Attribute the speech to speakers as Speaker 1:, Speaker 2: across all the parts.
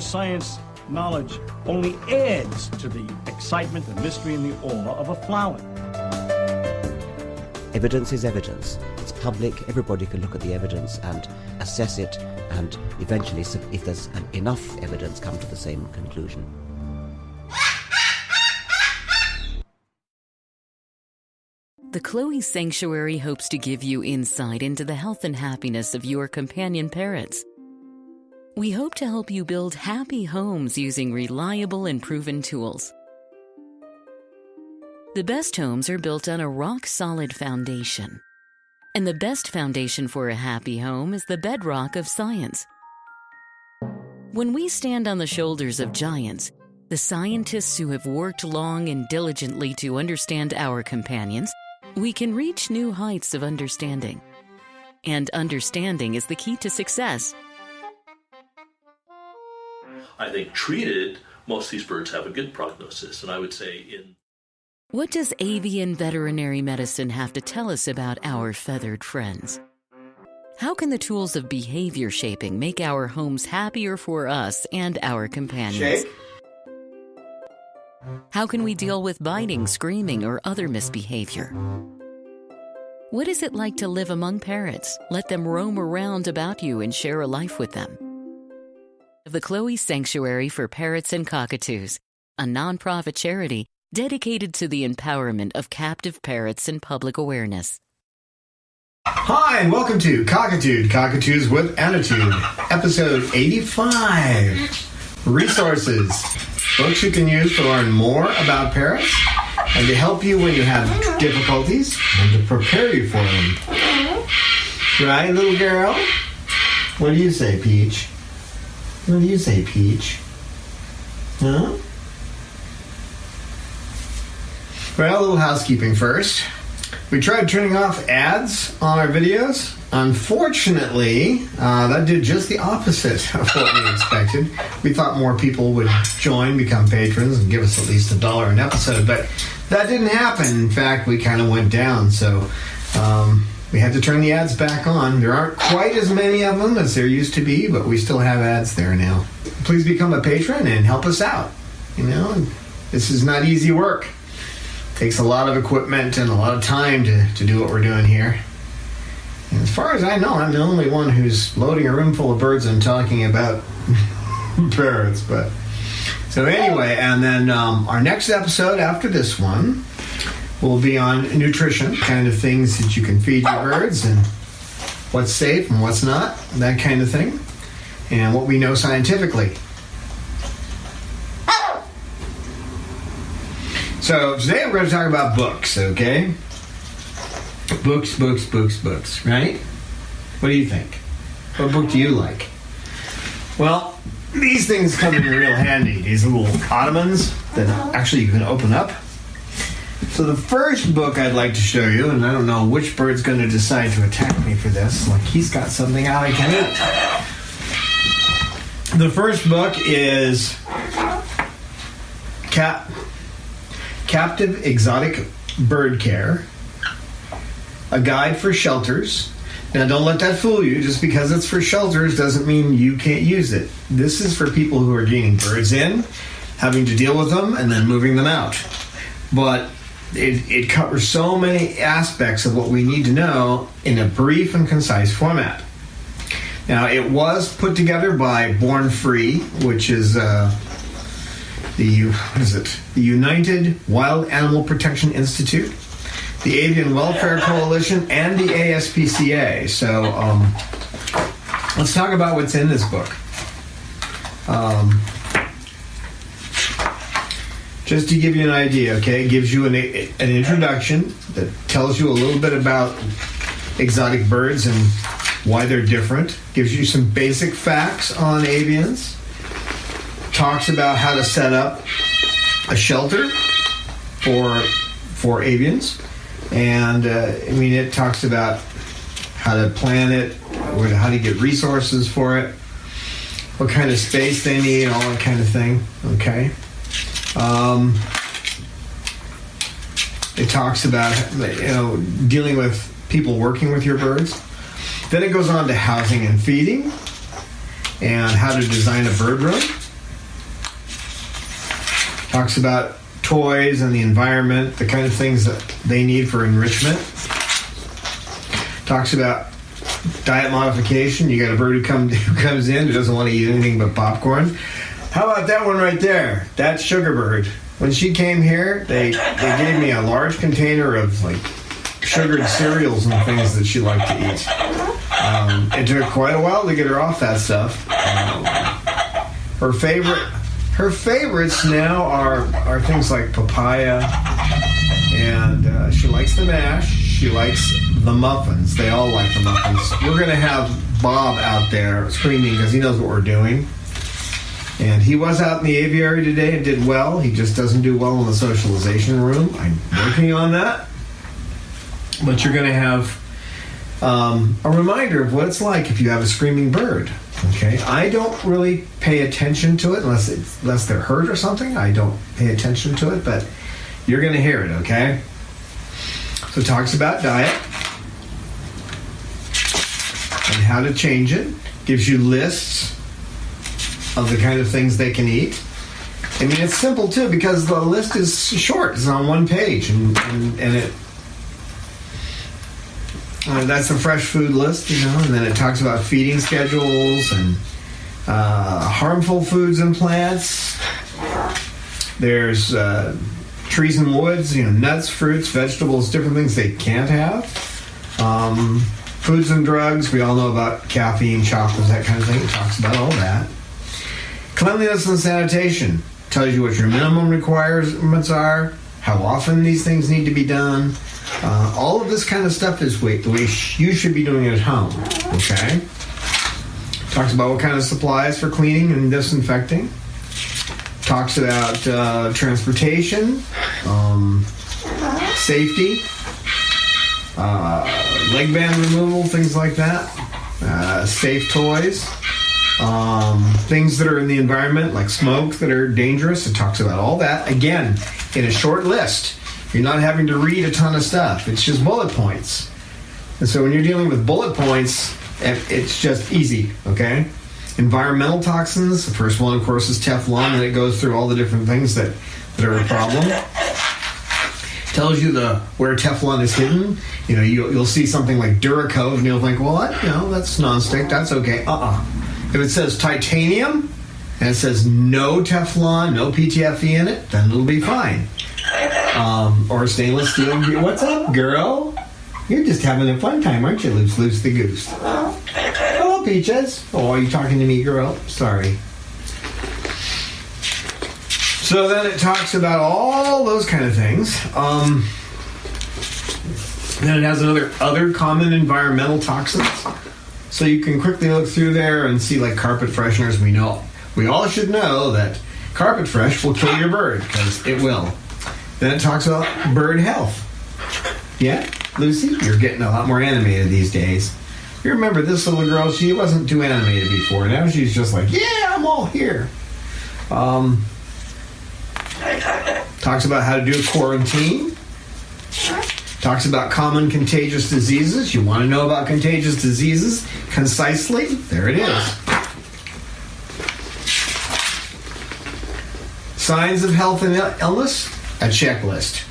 Speaker 1: science knowledge only adds to the excitement, the mystery, and the awe of a flower.
Speaker 2: Evidence is evidence. It's public. Everybody can look at the evidence and assess it, and eventually, if there's enough evidence, come to the same conclusion.
Speaker 3: The Chloe Sanctuary hopes to give you insight into the health and happiness of your companion parrots. We hope to help you build happy homes using reliable and proven tools. The best homes are built on a rock-solid foundation. And the best foundation for a happy home is the bedrock of science. When we stand on the shoulders of giants, the scientists who have worked long and diligently to understand our companions, we can reach new heights of understanding. And understanding is the key to success.
Speaker 4: I think treated, most of these birds have a good prognosis, and I would say in...
Speaker 3: What does avian veterinary medicine have to tell us about our feathered friends? How can the tools of behavior shaping make our homes happier for us and our companions?
Speaker 5: Shake.
Speaker 3: How can we deal with biting, screaming, or other misbehavior? What is it like to live among parrots? Let them roam around about you and share a life with them. The Chloe Sanctuary for Parrots and Cockatoos, a nonprofit charity dedicated to the empowerment of captive parrots and public awareness.
Speaker 5: Hi, and welcome to Cockatoos with Attitude, episode 85. Resources, books you can use to learn more about parrots and to help you when you have difficulties and to prepare you for them. Right, little girl? What do you say, Peach? What do you say, Peach? Huh? Well, a little housekeeping first. We tried turning off ads on our videos. Unfortunately, that did just the opposite of what we expected. We thought more people would join, become patrons, and give us at least $1 an episode, but that didn't happen. In fact, we kind of went down, so we had to turn the ads back on. There aren't quite as many of them as there used to be, but we still have ads there now. Please become a patron and help us out. You know, this is not easy work. Takes a lot of equipment and a lot of time to do what we're doing here. And as far as I know, I'm the only one who's loading a room full of birds and talking about parrots. But so anyway, and then our next episode after this one will be on nutrition, kind of things that you can feed your birds and what's safe and what's not, that kind of thing, and what we know scientifically. So today we're going to talk about books, okay? Books, right? What do you think? What book do you like? Well, these things come in real handy. These little ottomans that actually you can open up. So the first book I'd like to show you, and I don't know which bird's going to decide to attack me for this. Like he's got something out I can eat. The first book is Captive Exotic Bird Care, a guide for shelters. Now don't let that fool you. Just because it's for shelters doesn't mean you can't use it. This is for people who are getting birds in, having to deal with them, and then moving them out. But it covers so many aspects of what we need to know in a brief and concise format. Now it was put together by Born Free, which is the United Wild Animal Protection Institute, the Avian Welfare Coalition, and the ASPCA. So let's talk about what's in this book. Just to give you an idea, okay, it gives you an introduction that tells you a little bit about exotic birds and why they're different, gives you some basic facts on avians, talks about how to set up a shelter for avians, and it talks about how to plan it, or how to get resources for it, what kind of space they need, all that kind of thing. Okay. It talks about dealing with people working with your birds. Then it goes on to housing and feeding, and how to design a bird room. Talks about toys and the environment, the kind of things that they need for enrichment. Talks about diet modification. You got a bird who comes in who doesn't want to eat anything but popcorn. How about that one right there? That's Sugar Bird. When she came here, they gave me a large container of like sugared cereals and things that she liked to eat. It took quite a while to get her off that stuff. Her favorites now are things like papaya, and she likes the mash. She likes the muffins. They all like the muffins. We're going to have Bob out there screaming because he knows what we're doing. And he was out in the aviary today and did well. He just doesn't do well in the socialization room. I'm working on that. But you're going to have a reminder of what it's like if you have a screaming bird. Okay, I don't really pay attention to it unless they're hurt or something. I don't pay attention to it, but you're going to hear it, okay? So it talks about diet and how to change it. Gives you lists of the kind of things they can eat. I mean, it's simple, too, because the list is short. It's on one page, and it... that's the fresh food list, and then it talks about feeding schedules and harmful foods and plants. There's trees and woods, nuts, fruits, vegetables, different things they can't have. Foods and drugs, we all know about caffeine, chocolates, that kind of thing. It talks about all that. Cleanliness and sanitation tells you what your minimum requirements are, how often these things need to be done. All of this kind of stuff is the way you should be doing it at home, okay? Talks about what kind of supplies for cleaning and disinfecting. Talks about transportation, safety, leg band removal, things like that, safe toys, things that are in the environment, like smoke, that are dangerous. It talks about all that, again, in a short list. You're not having to read a ton of stuff. It's just bullet points. And so when you're dealing with bullet points, it's just easy, okay? Environmental toxins. The first one, of course, is Teflon, and it goes through all the different things that are a problem. Tells you where Teflon is hidden. You'll see something like Duracove, and you'll think, well, that's nonstick. That's okay. If it says titanium, and it says no Teflon, no PTFE in it, then it'll be fine. Or stainless steel. What's up, girl? You're just having a fun time, aren't you, Loose the Goose? Hello, Peaches. Oh, are you talking to me, girl? Sorry. So then it talks about all those kind of things. Then it has other common environmental toxins. So you can quickly look through there and see, like, carpet fresheners. We all should know that carpet fresh will kill your bird, because it will. Then it talks about bird health. Yeah, Lucy, you're getting a lot more animated these days. You remember this little girl, she wasn't too animated before. Now she's just like, yeah, I'm all here. Talks about how to do a quarantine. Talks about common contagious diseases. You want to know about contagious diseases concisely? There it is. Signs of health and illness? A checklist.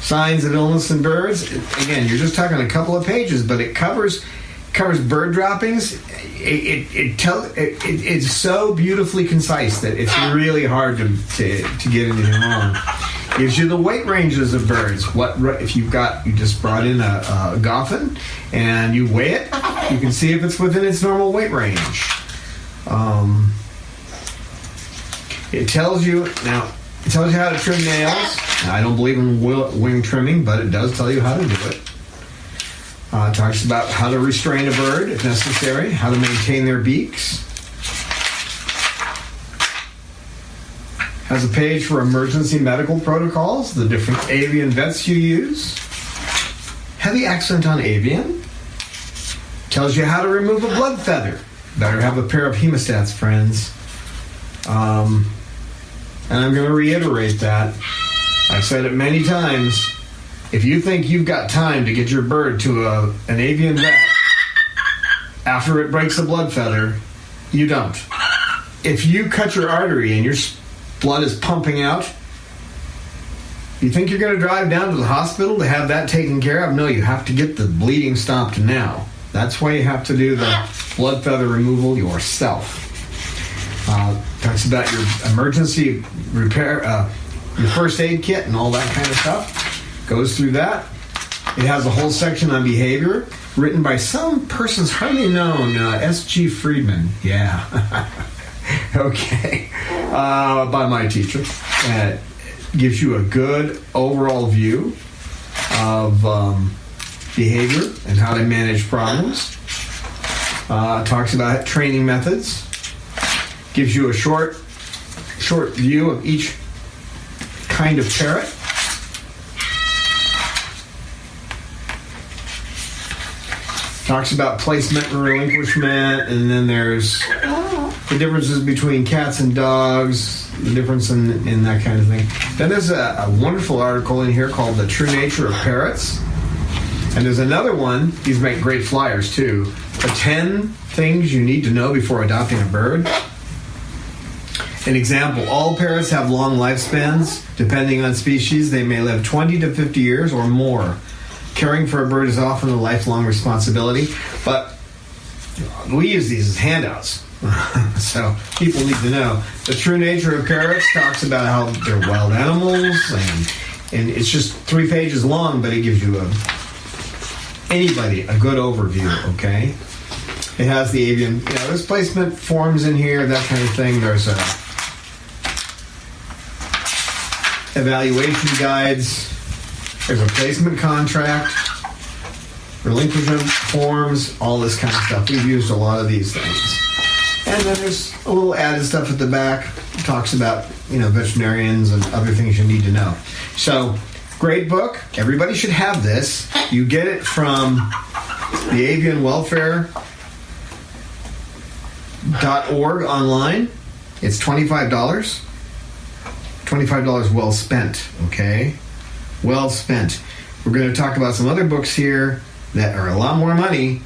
Speaker 5: Signs of illness in birds. Again, you're just talking a couple of pages, but it covers bird droppings. It's so beautifully concise that it's really hard to get anything wrong. Gives you the weight ranges of birds. If you just brought in a goffin and you weigh it, you can see if it's within its normal weight range. It tells you how to trim nails. Now, I don't believe in wing trimming, but it does tell you how to do it. It talks about how to restrain a bird if necessary, how to maintain their beaks. Has a page for emergency medical protocols, the different avian vets you use. Heavy accent on avian. Tells you how to remove a blood feather. Better have a pair of hemostats, friends. And I'm going to reiterate that. I've said it many times. If you think you've got time to get your bird to an avian vet after it breaks a blood feather, you don't. if you cut your artery and your blood is pumping out, you think you're going to drive down to the hospital to have that taken care of? No, you have to get the bleeding stopped now. That's why you have to do the blood feather removal yourself. Talks about your emergency repair, your first aid kit and all that kind of stuff. Goes through that. It has a whole section on behavior written by some person's hardly known, S.G. Friedman. Yeah. Okay. By my teacher. Gives you a good overall view of behavior and how to manage problems. Talks about training methods. Gives you a short view of each kind of parrot. Talks about placement and relinquishment, and then there's the differences between cats and dogs, the difference in that kind of thing. Then there's a wonderful article in here called The True Nature of Parrots. And there's another one, these make great flyers too, the 10 things you need to know before adopting a bird. An example, all parrots have long lifespans. Depending on species, they may live 20 to 50 years or more. Caring for a bird is often a lifelong responsibility, but we use these as handouts. So people need to know. The True Nature of Parrots talks about how they're wild animals, and it's just 3 pages long, but it gives you anybody a good overview, okay? It has the avian, there's placement forms in here, that kind of thing. There's evaluation guides. There's a placement contract, relinquishment forms, all this kind of stuff. We've used a lot of these things. And then there's a little added stuff at the back. It talks about, veterinarians and other things you need to know. So, great book. Everybody should have this. You get it from the avianwelfare.org online. It's $25. $25 well spent, okay? Well spent. We're going to talk about some other books here that are a lot more money.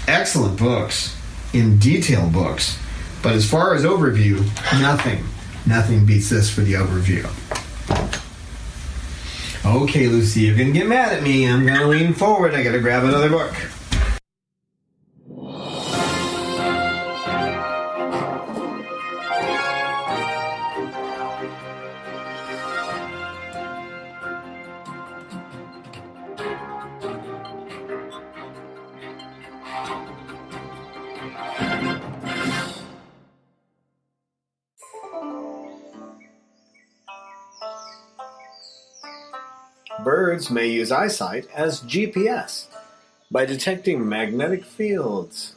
Speaker 5: Excellent books, in detail books. But as far as overview, nothing beats this for the overview. Okay, Lucy, you're going to get mad at me. I'm going to lean forward. I got to grab another book. Birds may use eyesight as GPS by detecting magnetic fields.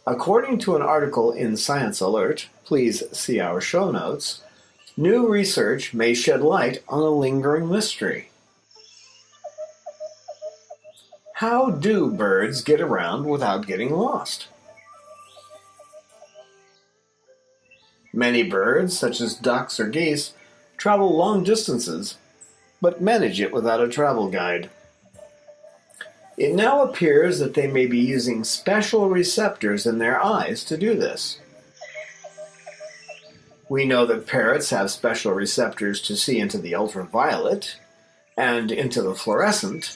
Speaker 5: According to an article in Science Alert, please see our show notes, new research may shed light on a lingering mystery. How do birds get around without getting lost? Many birds, such as ducks or geese, travel long distances, but manage it without a travel guide. It now appears that they may be using special receptors in their eyes to do this. We know that parrots have special receptors to see into the ultraviolet and into the fluorescent.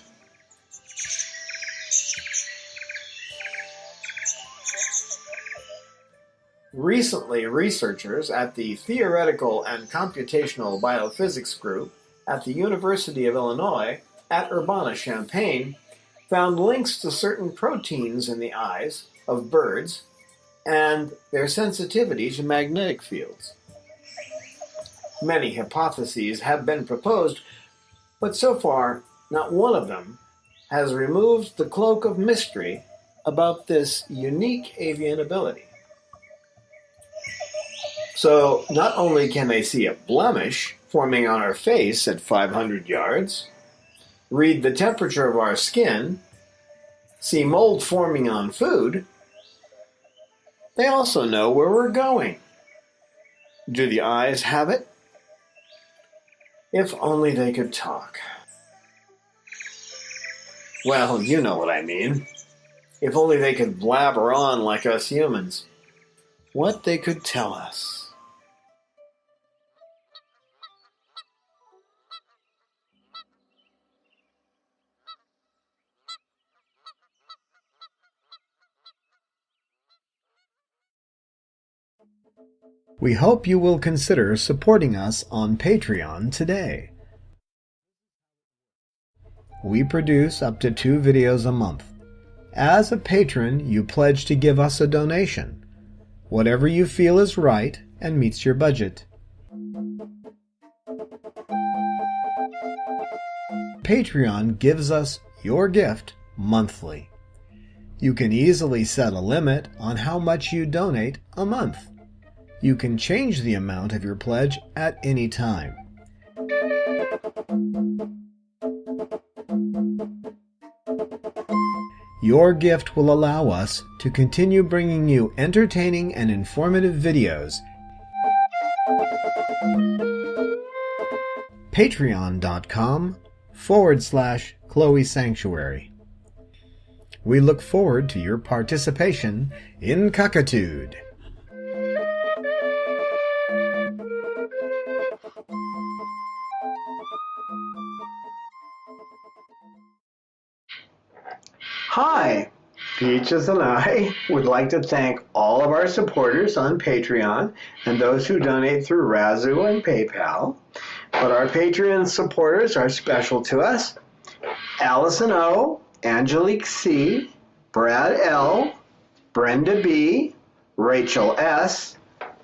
Speaker 5: Recently, researchers at the Theoretical and Computational Biophysics Group at the University of Illinois at Urbana-Champaign found links to certain proteins in the eyes of birds and their sensitivity to magnetic fields. Many hypotheses have been proposed, but so far, not one of them has removed the cloak of mystery about this unique avian ability. So, not only can they see a blemish forming on our face at 500 yards, read the temperature of our skin, see mold forming on food, they also know where we're going. Do the eyes have it? If only they could talk. Well, you know what I mean. If only they could blabber on like us humans. What they could tell us. We hope you will consider supporting us on Patreon today. We produce up to 2 videos a month. As a patron, you pledge to give us a donation, whatever you feel is right and meets your budget. Patreon gives us your gift monthly. You can easily set a limit on how much you donate a month. You can change the amount of your pledge at any time. Your gift will allow us to continue bringing you entertaining and informative videos. Patreon.com/Chloe Sanctuary. We look forward to your participation in Cockatoo. Hi, Peaches and I would like to thank all of our supporters on Patreon and those who donate through Razoo and PayPal. But our Patreon supporters are special to us: Allison O., Angelique C., Brad L., Brenda B., Rachel S.,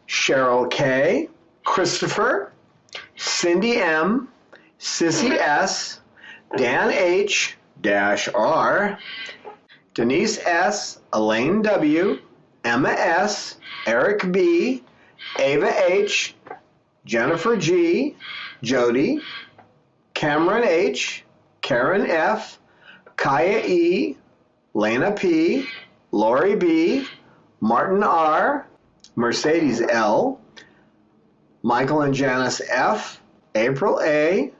Speaker 5: Cheryl K., Christopher, Cindy M., Sissy S., Dan H-R, Denise S., Elaine W., Emma S., Eric B., Ava H., Jennifer G., Jody, Cameron H., Karen F., Kaya E., Lena P., Lori B., Martin R., Mercedes L., Michael and Janice F., April A.,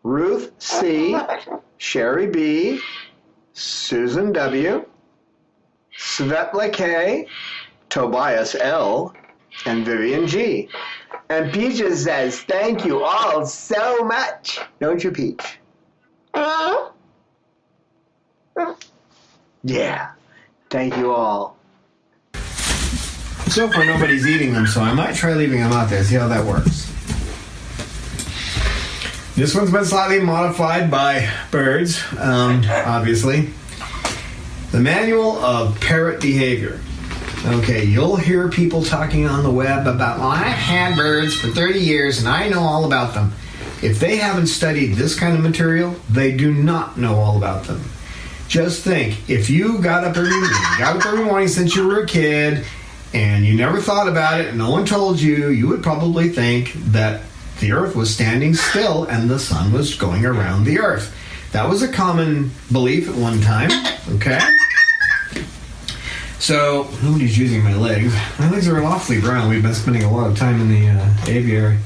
Speaker 5: Ruth C., Sherry B., Susan W., Svetla K., Tobias L., and Vivian G. And Peaches says, thank you all so much. Don't you, Peach? Yeah. Thank you all. So far, nobody's eating them, so I might try leaving them out there, see how that works. This one's been slightly modified by birds, obviously. The Manual of Parrot Behavior. Okay, you'll hear people talking on the web about, well, I've had birds for 30 years and I know all about them. If they haven't studied this kind of material, they do not know all about them. Just think, if you got up every morning since you were a kid and you never thought about it and no one told you, you would probably think that the earth was standing still and the sun was going around the earth. That was a common belief at one time, okay? So, nobody's using my legs. My legs are awfully brown. We've been spending a lot of time in the aviary.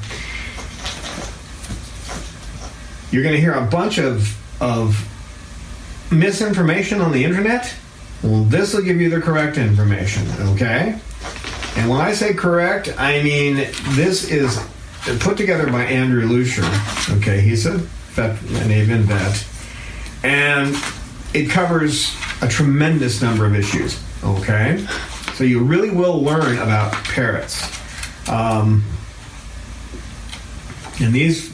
Speaker 5: You're going to hear a bunch of misinformation on the internet. Well, this will give you the correct information, okay? And when I say correct, I mean this is put together by Andrew Lucier. Okay, he's an avian vet. And it covers a tremendous number of issues. Okay, so you really will learn about parrots. And these,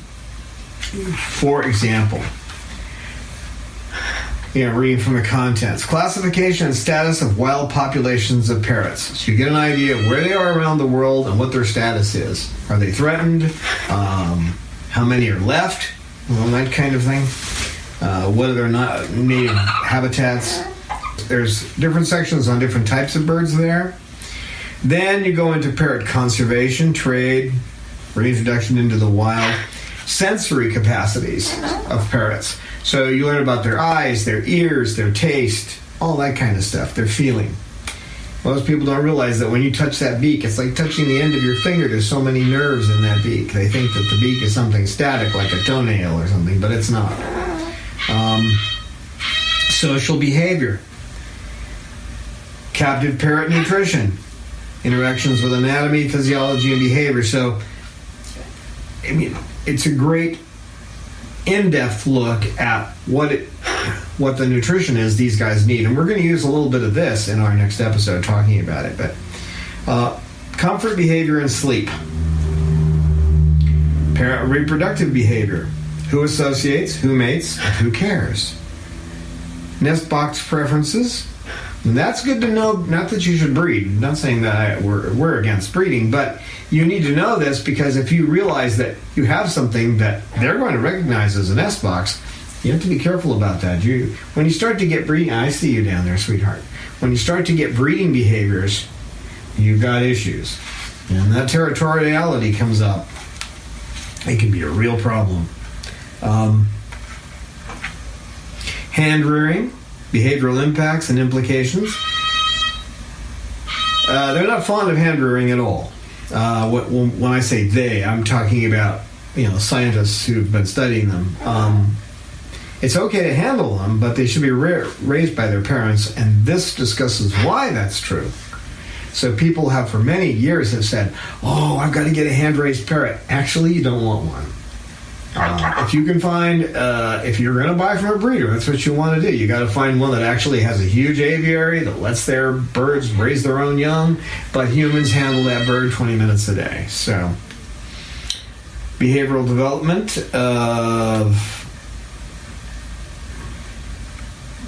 Speaker 5: for example, reading from the contents. Classification and status of wild populations of parrots. So you get an idea of where they are around the world and what their status is. Are they threatened? How many are left? Well, that kind of thing. What are their native habitats? There's different sections on different types of birds there. Then you go into parrot conservation, trade, reintroduction into the wild, sensory capacities of parrots. So you learn about their eyes, their ears, their taste, all that kind of stuff, their feeling. Most people don't realize that when you touch that beak, it's like touching the end of your finger. There's so many nerves in that beak. They think that the beak is something static, like a toenail or something, but it's not. Social behavior. Captive parrot nutrition, interactions with anatomy, physiology, and behavior. So, I mean, it's a great in-depth look at what the nutrition is these guys need. And we're going to use a little bit of this in our next episode talking about it. But comfort, behavior, and sleep. Parrot reproductive behavior. Who associates, who mates, and who cares. Nest box preferences. And that's good to know. Not that you should breed. I'm not saying that we're against breeding, but you need to know this, because if you realize that you have something that they're going to recognize as a nest box, you have to be careful about that. When you start to get breeding, I see you down there, sweetheart. When you start to get breeding behaviors, you've got issues. And that territoriality comes up. It can be a real problem. Hand rearing, behavioral impacts and implications. They're not fond of hand rearing at all. When I say they, I'm talking about scientists who've been studying them. It's okay to handle them, but they should be raised by their parents, and this discusses why that's true. So people have for many years have said, "Oh, I've got to get a hand-raised parrot." Actually, you don't want one. If you can find, if you're going to buy from a breeder, that's what you want to do. You got to find one that actually has a huge aviary that lets their birds raise their own young, but humans handle that bird 20 minutes a day. So, behavioral development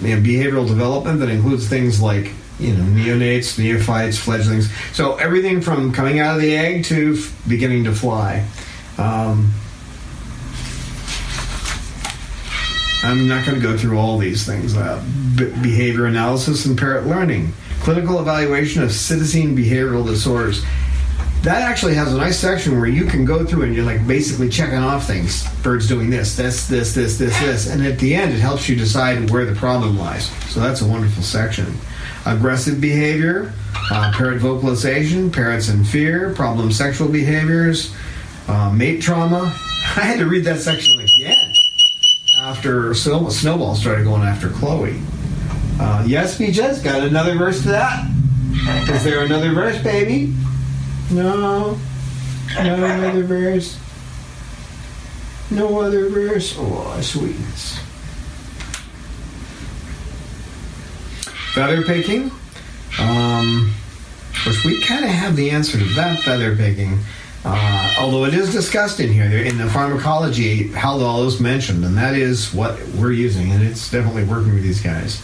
Speaker 5: behavioral development that includes things like neonates, neophytes, fledglings. So everything from coming out of the egg to beginning to fly. I'm not going to go through all these things. Behavior analysis and parrot learning. Clinical evaluation of citizen behavioral disorders. That actually has a nice section where you can go through and you're basically checking off things. Birds doing this. And at the end, it helps you decide where the problem lies. So that's a wonderful section. Aggressive behavior, parrot vocalization, parrots in fear, problem sexual behaviors, mate trauma. I had to read that section again after Snowball started going after Chloe. Yes, Peaches, got another verse to that? Is there another verse, baby? No. No other verse. No other verse. Oh, sweetness. Feather picking. Of course, we kind of have the answer to that feather picking. Although it is discussed in here. In the pharmacology, haldol is mentioned, and that is what we're using, and it's definitely working with these guys.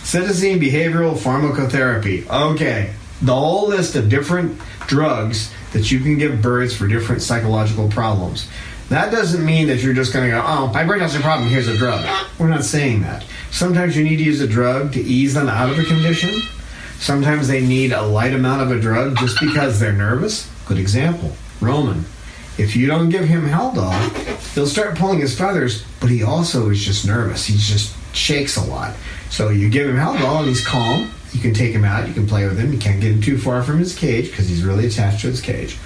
Speaker 5: Citizen behavioral pharmacotherapy. Okay, the whole list of different drugs that you can give birds for different psychological problems. That doesn't mean that you're just going to go, "Oh, my bird has a problem, here's a drug." We're not saying that. Sometimes you need to use a drug to ease them out of a condition. Sometimes they need a light amount of a drug just because they're nervous. Good example, Roman. If you don't give him Haldol, he'll start pulling his feathers, but he also is just nervous. He just shakes a lot. So you give him Haldol and he's calm. You can take him out, you can play with him. You can't get him too far from his cage because he's really attached to his cage.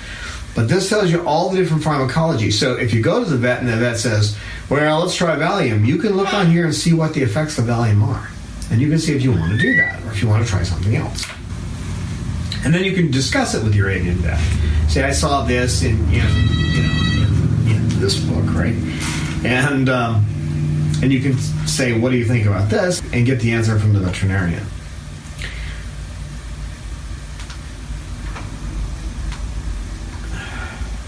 Speaker 5: But this tells you all the different pharmacology. So if you go to the vet and the vet says, "Well, let's try Valium," you can look on here and see what the effects of Valium are. And you can see if you want to do that or if you want to try something else. And then you can discuss it with your avian vet. Say, "I saw this in this book, right?" And you can say, "What do you think about this?" and get the answer from the veterinarian.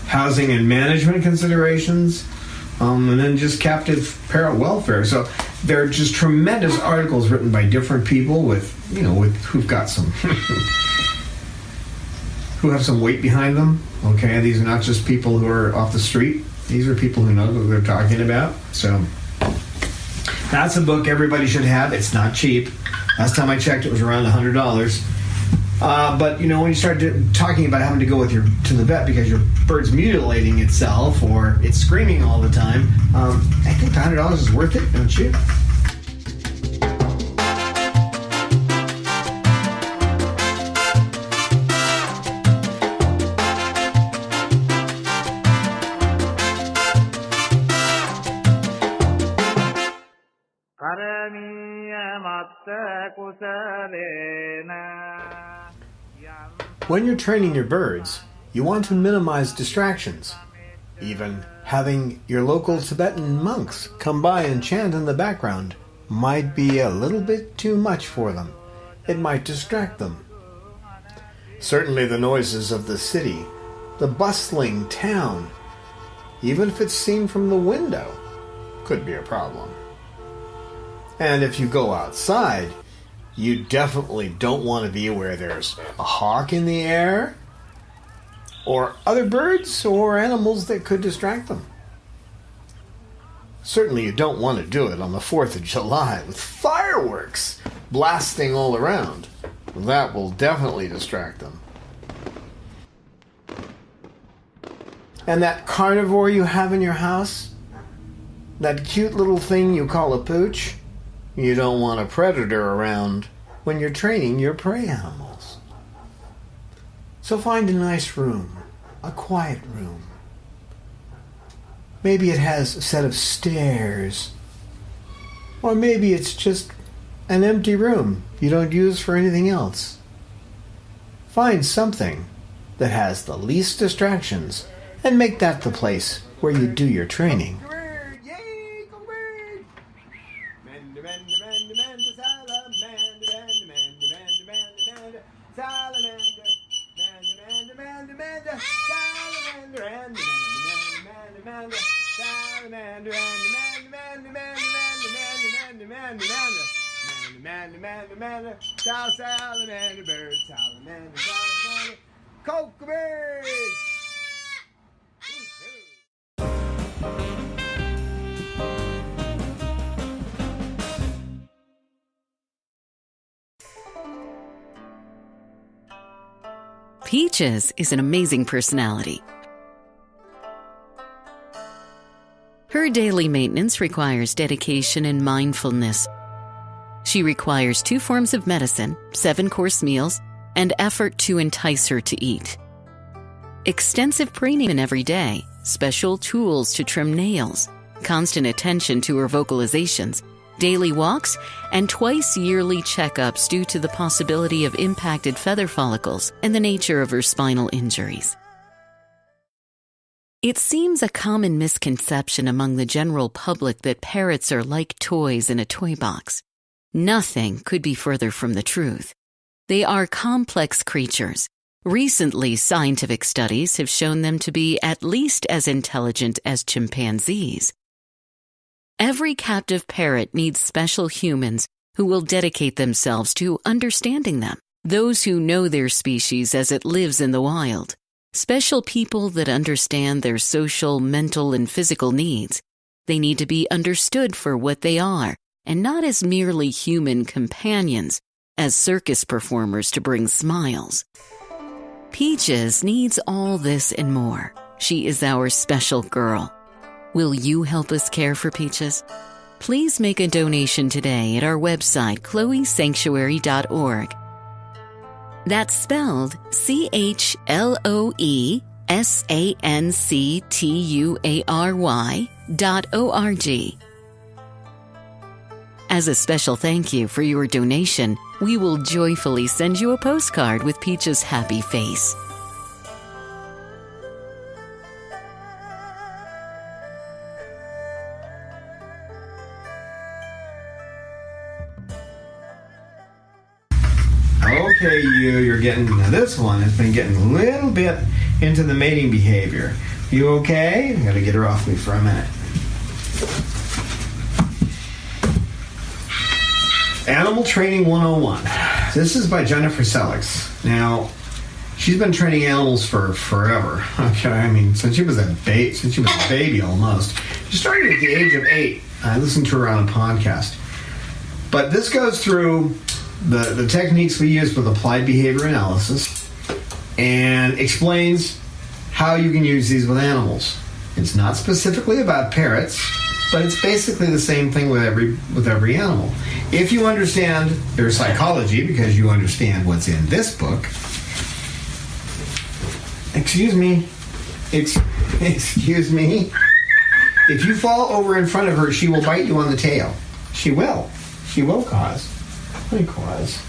Speaker 5: Housing and management considerations, and then just captive parrot welfare. So there are just tremendous articles written by different people with who've got some who have some weight behind them. Okay, these are not just people who are off the street. These are people who know what they're talking about. So that's a book everybody should have. It's not cheap. Last time I checked, it was around $100. But when you start talking about having to go to the vet because your bird's mutilating itself or it's screaming all the time, I think the $100 is worth it, don't you?
Speaker 6: Parami amat
Speaker 5: When you're training your birds, you want to minimize distractions. Even having your local Tibetan monks come by and chant in the background might be a little bit too much for them. It might distract them. Certainly the noises of the city, the bustling town, even if it's seen from the window, could be a problem. And if you go outside, you definitely don't want to be where there's a hawk in the air, or other birds or animals that could distract them. Certainly you don't want to do it on the 4th of July with fireworks blasting all around. That will definitely distract them. And that carnivore you have in your house, that cute little thing you call a pooch, you don't want a predator around when you're training your prey animals. So find a nice room, a quiet room. Maybe it has a set of stairs, or maybe it's just an empty room you don't use for anything else. Find something that has the least distractions and make that the place where you do your training.
Speaker 3: Peaches is an amazing personality. Her daily maintenance requires dedication and mindfulness. She requires 2 forms of medicine, 7-course meals, and effort to entice her to eat. Extensive preening every day, special tools to trim nails, constant attention to her vocalizations, daily walks, and twice yearly checkups due to the possibility of impacted feather follicles and the nature of her spinal injuries. It seems a common misconception among the general public that parrots are like toys in a toy box. Nothing could be further from the truth. They are complex creatures. Recently, scientific studies have shown them to be at least as intelligent as chimpanzees. Every captive parrot needs special humans who will dedicate themselves to understanding them, those who know their species as it lives in the wild, special people that understand their social, mental, and physical needs. They need to be understood for what they are, and not as merely human companions, as circus performers to bring smiles. Peaches needs all this and more. She is our special girl. Will you help us care for Peaches? Please make a donation today at our website, chloesanctuary.org. That's spelled CHLOESANCTUARY.org. As a special thank you for your donation, we will joyfully send you a postcard with Peach's happy face.
Speaker 5: Okay, you're getting, now this one has been getting a little bit into the mating behavior. You okay? I gotta get her off me for a minute. Animal Training 101. This is by Jennifer Sellex. Now, she's been training animals for forever. Okay, I mean, since she was a baby almost. She started at the age of 8. I listened to her on a podcast. But this goes through the techniques we use with applied behavior analysis and explains how you can use these with animals. It's not specifically about parrots, but it's basically the same thing with every animal. If you understand their psychology, because you understand what's in this book. Excuse me. If you fall over in front of her, she will bite you on the tail. She will cause Likewise.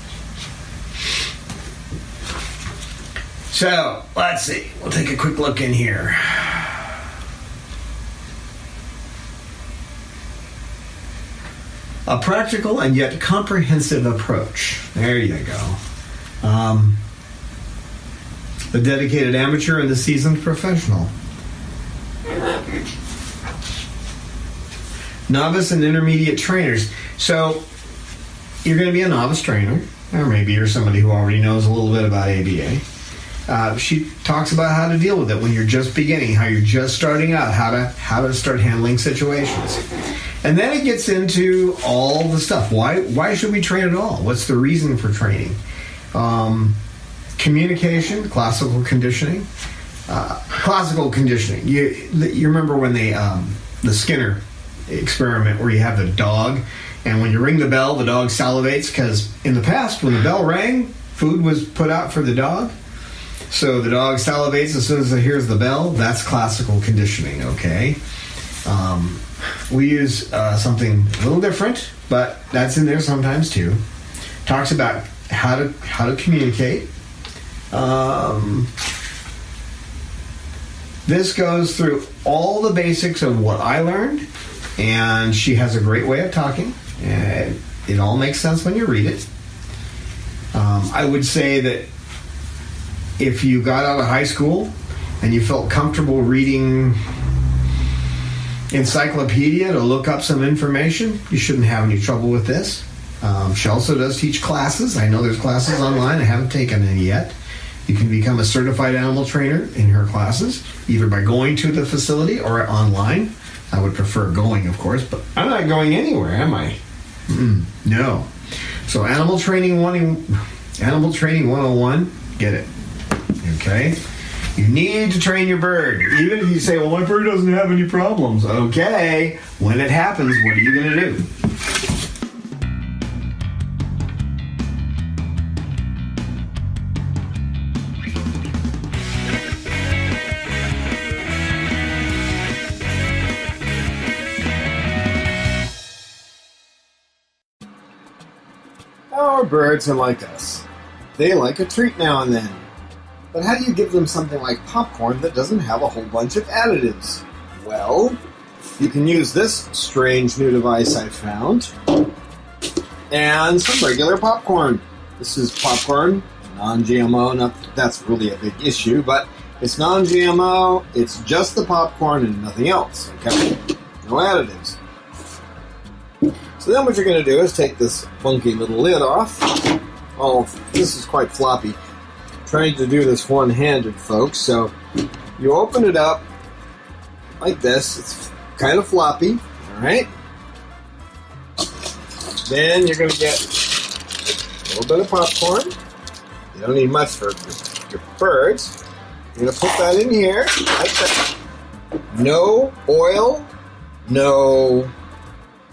Speaker 5: So, let's see. We'll take a quick look in here. A practical and yet comprehensive approach. There you go. The dedicated amateur and the seasoned professional. Novice and intermediate trainers. So, you're going to be a novice trainer, or maybe you're somebody who already knows a little bit about ABA. She talks about how to deal with it when you're just beginning, how you're just starting out, how to start handling situations. And then it gets into all the stuff. Why should we train at all? What's the reason for training? Communication, classical conditioning. Classical conditioning. You remember when the Skinner experiment where you have the dog, and when you ring the bell, the dog salivates, because in the past, when the bell rang, food was put out for the dog. So the dog salivates as soon as it hears the bell. That's classical conditioning, okay? We use something a little different, but that's in there sometimes too. Talks about how to communicate. This goes through all the basics of what I learned, and she has a great way of talking. It all makes sense when you read it. I would say that if you got out of high school and you felt comfortable reading encyclopedia to look up some information, you shouldn't have any trouble with this. She also does teach classes. I know there's classes online. I haven't taken any yet. You can become a certified animal trainer in her classes, either by going to the facility or online. I would prefer going, of course, but I'm not going anywhere, am I? No. So Animal Training 101, get it. Okay? You need to train your bird. Even if you say, well, my bird doesn't have any problems. Okay. When it happens, what are you going to do?
Speaker 6: Our birds are like us. They like a treat now and then. But how do you give them something like popcorn that doesn't have a whole bunch of additives? Well, you can use this strange new device I found and some regular popcorn. This is popcorn, non-GMO. Not that that's really a big issue, but it's non-GMO. It's just the popcorn and nothing else, okay? No additives. So then what you're going to do is take this funky little lid off. Oh, this is quite floppy. Trying to do this one-handed, folks. So you open it up like this. It's kind of floppy, all right? Then you're going to get a little bit of popcorn. You don't need much for your birds. You're going to put that in here like that. No oil, no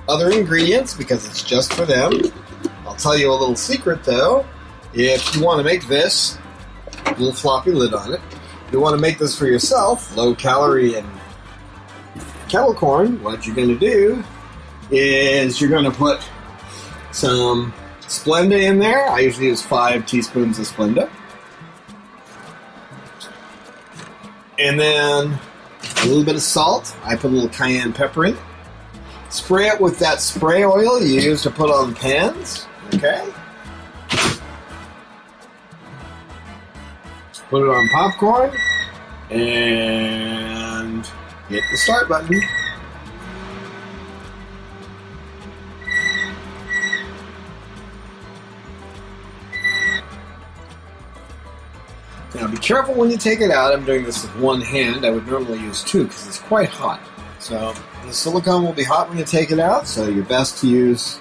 Speaker 6: other ingredients, because it's just for them. I'll tell you a little secret, though. If you want to make this, little floppy lid on it. If you want to make this for yourself, low calorie and kettle corn, what you're going to do is you're going to put some Splenda in there. I usually use 5 teaspoons of Splenda. And then a little bit of salt. I put a little cayenne pepper in. Spray it with that spray oil you use to put on pans. Okay? Put it on popcorn and hit the start button. Now be careful when you take it out. I'm doing this with one hand. I would normally use 2 because it's quite hot. So the silicone will be hot when you take it out, so you're best to use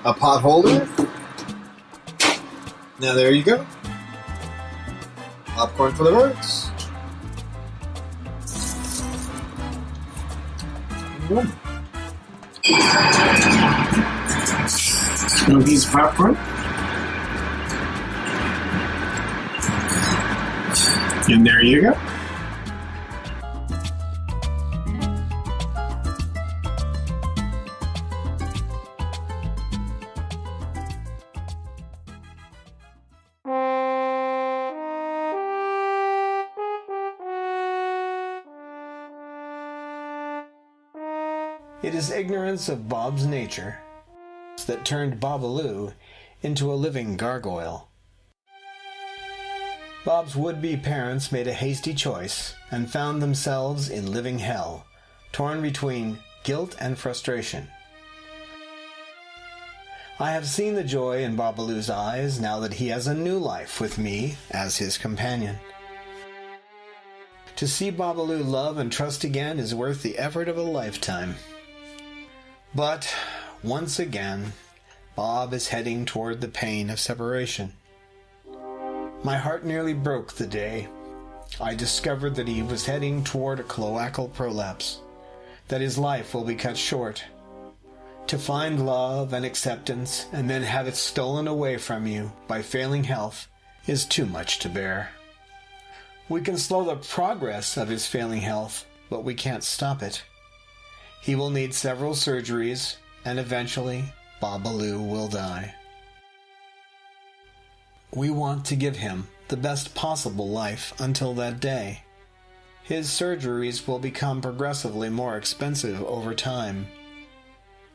Speaker 6: a pot holder. Now there you go. Popcorn for the birds. One piece of popcorn. And there you go.
Speaker 5: It is ignorance of Bob's nature that turned Babaloo into a living gargoyle. Bob's would-be parents made a hasty choice and found themselves in living hell, torn between guilt and frustration. I have seen the joy in Babaloo's eyes now that he has a new life with me as his companion. To see Babaloo love and trust again is worth the effort of a lifetime. But, once again, Bob is heading toward the pain of separation. My heart nearly broke the day I discovered that he was heading toward a cloacal prolapse, that his life will be cut short. To find love and acceptance and then have it stolen away from you by failing health is too much to bear. We can slow the progress of his failing health, but we can't stop it. He will need several surgeries, and eventually Babaloo will die. We want to give him the best possible life until that day. His surgeries will become progressively more expensive over time.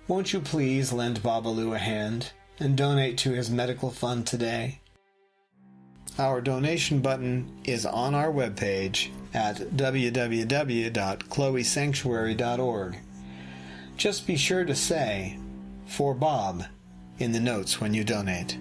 Speaker 5: Won't you please lend Babaloo a hand and donate to his medical fund today? Our donation button is on our webpage at www.chloesanctuary.org. Just be sure to say, "For Bob," in the notes when you donate.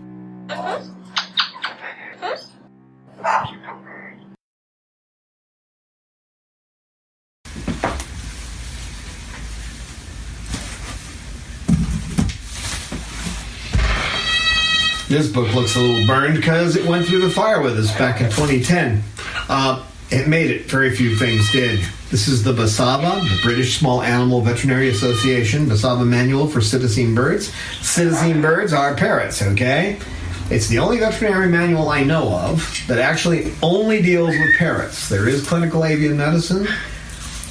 Speaker 5: This book looks a little burned because it went through the fire with us back in 2010. It made it. Very few things did. This is the BSAVA, the British Small Animal Veterinary Association, BSAVA Manual for Citizen Birds. Citizen birds are parrots, okay? It's the only veterinary manual I know of that actually only deals with parrots. There is clinical avian medicine,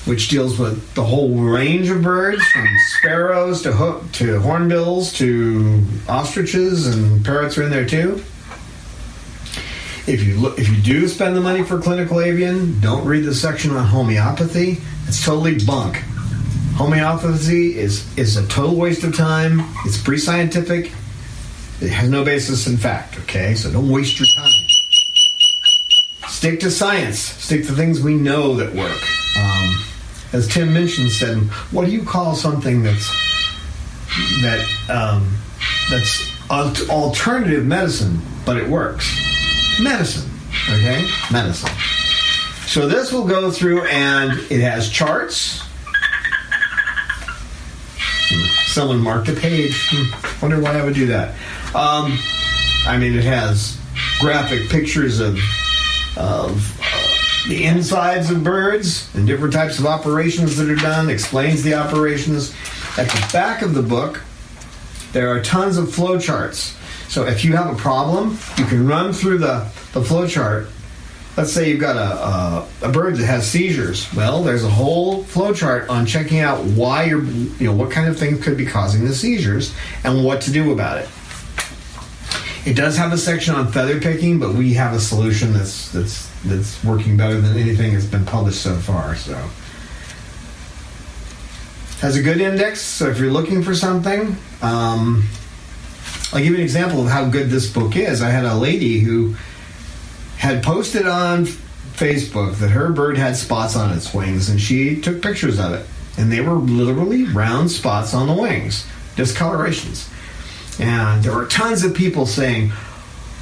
Speaker 5: which deals with the whole range of birds, from sparrows to hornbills to ostriches, and parrots are in there too. If you do spend the money for clinical avian, don't read the section on homeopathy. It's totally bunk. Homeopathy is a total waste of time. It's pre-scientific. It has no basis in fact, okay? So don't waste your time. Stick to science. Stick to things we know that work. As Tim Minchin said, what do you call something that's alternative medicine, but it works? Medicine, okay? Medicine. So this will go through, and it has charts. Someone marked a page. Wonder why I would do that. It has graphic pictures of the insides of birds and different types of operations that are done, explains the operations. At the back of the book, there are tons of flow charts. So if you have a problem, you can run through the flow chart. Let's say you've got a bird that has seizures. Well, there's a whole flow chart on checking out why what kind of things could be causing the seizures and what to do about it. It does have a section on feather picking, but we have a solution that's working better than anything that's been published so far. So has a good index. So if you're looking for something, I'll give you an example of how good this book is. I had a lady who had posted on Facebook that her bird had spots on its wings, and she took pictures of it, and they were literally round spots on the wings, discolorations. And there were tons of people saying,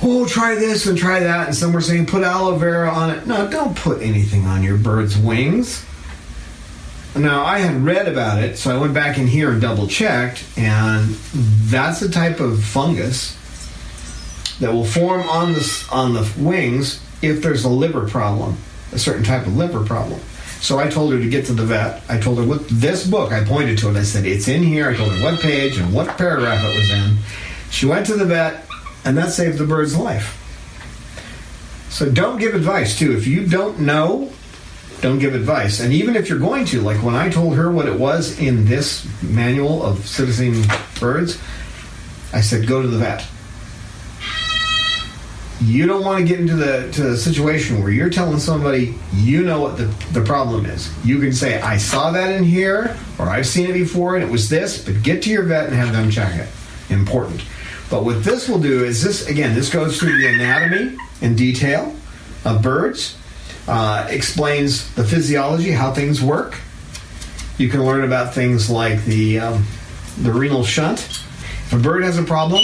Speaker 5: "Oh, try this and try that," and some were saying, "Put aloe vera on it." No, don't put anything on your bird's wings. Now, I had read about it, so I went back in here and double-checked, and that's a type of fungus that will form on the wings if there's a liver problem, a certain type of liver problem. So I told her to get to the vet. I told her what this book, I pointed to it. I said, "It's in here." I told her what page and what paragraph it was in. She went to the vet, and that saved the bird's life. So don't give advice, too. If you don't know, don't give advice. And even if you're going to, like when I told her what it was in this manual of citizen birds, I said, go to the vet. you don't want to get into the situation where you're telling somebody you know what the problem is. You can say, I saw that in here, or I've seen it before and it was this, but get to your vet and have them check it. Important. But what this will do is this goes through the anatomy in detail of birds, explains the physiology, how things work. You can learn about things like the renal shunt. If a bird has a problem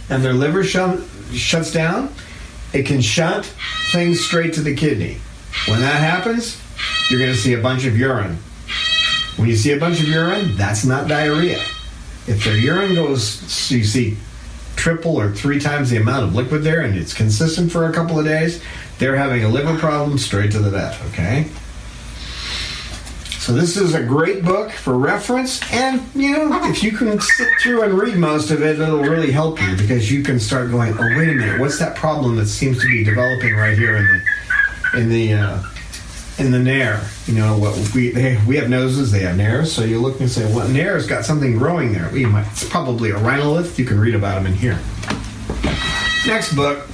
Speaker 5: and their liver shuts down, it can shunt things straight to the kidney. When that happens, you're going to see a bunch of urine. When you see a bunch of urine, that's not diarrhea. If their urine goes, so you see triple or 3 times the amount of liquid there and it's consistent for a couple of days, they're having a liver problem, straight to the vet, okay? So this is a great book for reference, and if you can sit through and read most of it, it'll really help you, because you can start going, oh, wait a minute, what's that problem that seems to be developing right here in the nair? What we have noses, they have nairs, so you look and say, well, nair's got something growing there. It's probably a rhinolith. You can read about them in here. Next book.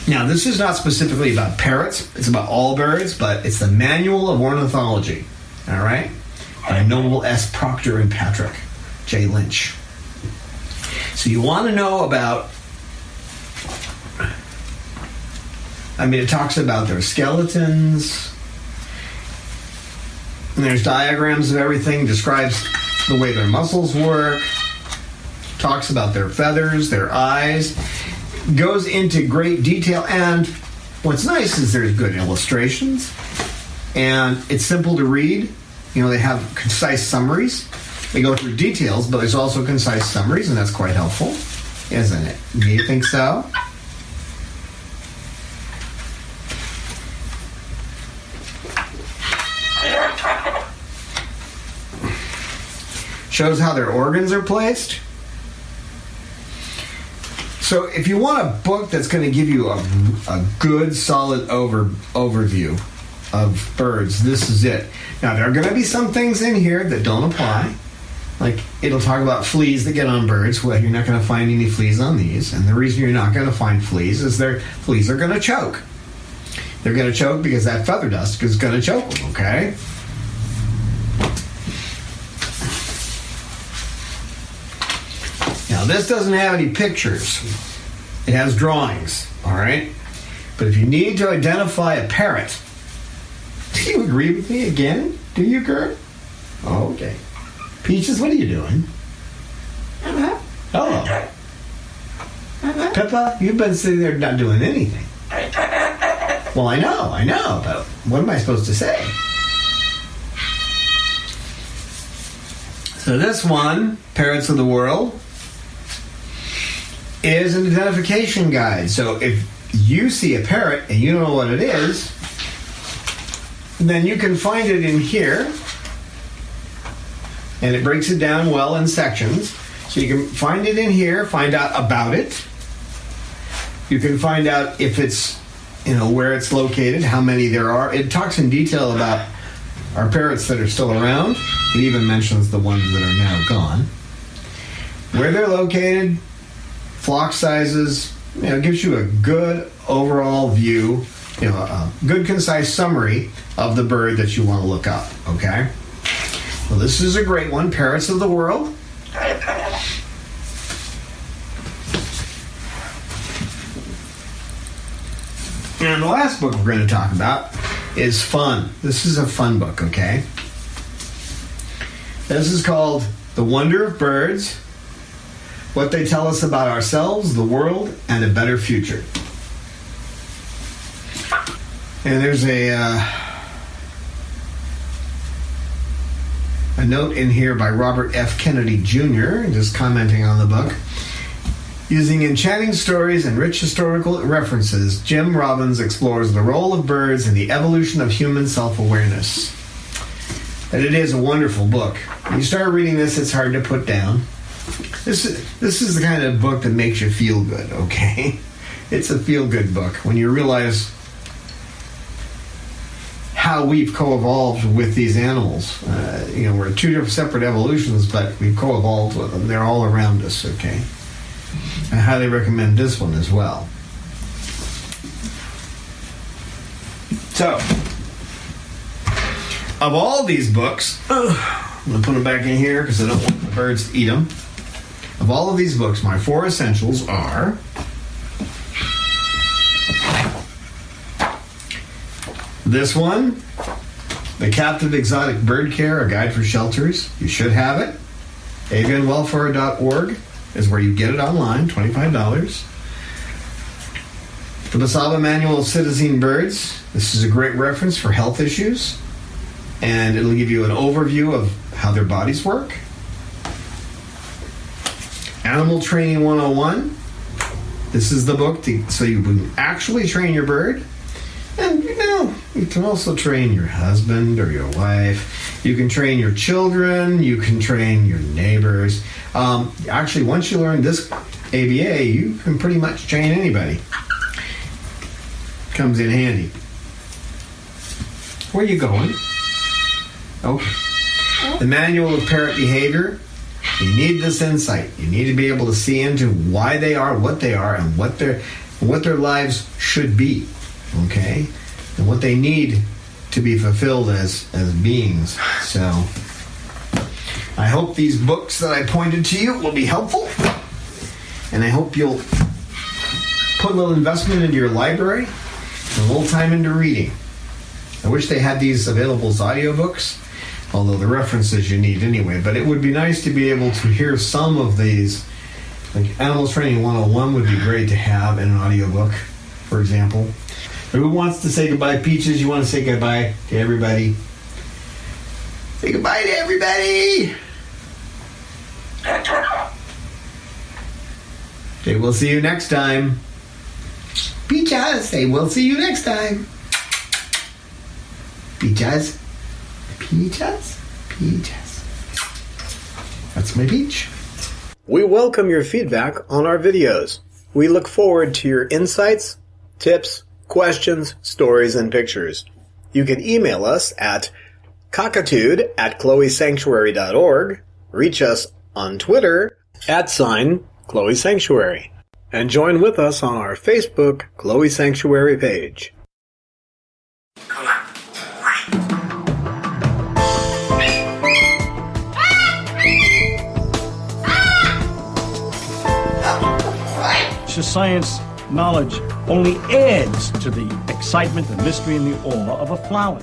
Speaker 5: Now, this is not specifically about parrots. It's about all birds, but it's the Manual of Ornithology. All right? By Noel S. Proctor and Patrick J. Lynch. So you want to know about... it talks about their skeletons. And there's diagrams of everything. Describes the way their muscles work. Talks about their feathers, their eyes. Goes into great detail, and what's nice is there's good illustrations, and it's simple to read. They have concise summaries. They go through details, but there's also concise summaries, and that's quite helpful, isn't it? Do you think so? Shows how their organs are placed. So if you want a book that's going to give you a good, solid overview of birds, this is it. Now, there are going to be some things in here that don't apply. Like, it'll talk about fleas that get on birds. Well, you're not going to find any fleas on these. And the reason you're not going to find fleas is fleas are going to choke. They're going to choke because that feather dust is going to choke them, okay? Now, this doesn't have any pictures. It has drawings, all right? But if you need to identify a parrot, do you agree with me again? Do you, Gert? Oh, okay. Peaches, what are you doing? Hello. Pippa, you've been sitting there not doing anything. Well, I know, but what am I supposed to say? So this one, Parrots of the World, is an identification guide. So if you see a parrot and you don't know what it is, then you can find it in here, and it breaks it down well in sections. So you can find it in here, find out about it. You can find out if it's, where it's located, how many there are. It talks in detail about our parrots that are still around. It even mentions the ones that are now gone. Where they're located, flock sizes, gives you a good overall view, a good concise summary of the bird that you want to look up, okay? Well, this is a great one, Parrots of the World. And the last book we're going to talk about is fun. This is a fun book, okay? This is called The Wonder of Birds, What They Tell Us About Ourselves, the World, and a Better Future. And there's a note in here by Robert F. Kennedy Jr., just commenting on the book. Using enchanting stories and rich historical references, Jim Robbins explores the role of birds in the evolution of human self-awareness. And it is a wonderful book. When you start reading this, it's hard to put down. This is the kind of book that makes you feel good, okay? It's a feel-good book when you realize how we've co-evolved with these animals. We're two different separate evolutions, but we've co-evolved with them. They're all around us, okay? I highly recommend this one as well. So, of all these books, I'm going to put them back in here because I don't want the birds to eat them. Of all of these books, my 4 essentials are this one, The Captive Exotic Bird Care, A Guide for Shelters. You should have it. avianwelfare.org is where you get it online, $25. The Basaba Manual of Citizen Birds. This is a great reference for health issues, and it'll give you an overview of how their bodies work. Animal Training 101. This is the book so you can actually train your bird. And you can also train your husband or your wife. You can train your children. You can train your neighbors. Actually, once you learn this ABA, you can pretty much train anybody. Comes in handy. Where are you going? Okay. The Manual of Parrot Behavior. You need this insight. You need to be able to see into why they are what they are and what their lives should be. Okay? And what they need to be fulfilled as beings. So, I hope these books that I pointed to you will be helpful. And I hope you'll put a little investment into your library and a little time into reading. I wish they had these available as audiobooks, although the references you need anyway. But it would be nice to be able to hear some of these. Like Animal Training 101 would be great to have in an audiobook, for example. But who wants to say goodbye, Peaches? You want to say goodbye to everybody? Say goodbye to everybody! Okay, we'll see you next time. Peaches, say we'll see you next time. Peaches. Peaches. Peaches. That's my peach.
Speaker 6: We welcome your feedback on our videos. We look forward to your insights, tips, questions, stories, and pictures. You can email us at cockatoo@chloesanctuary.org, reach us on Twitter @Chloe Sanctuary, and join with us on our Facebook Chloe Sanctuary page.
Speaker 1: Science knowledge only adds to the excitement, the mystery, and the awe of a flower.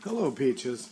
Speaker 6: Hello, Peaches.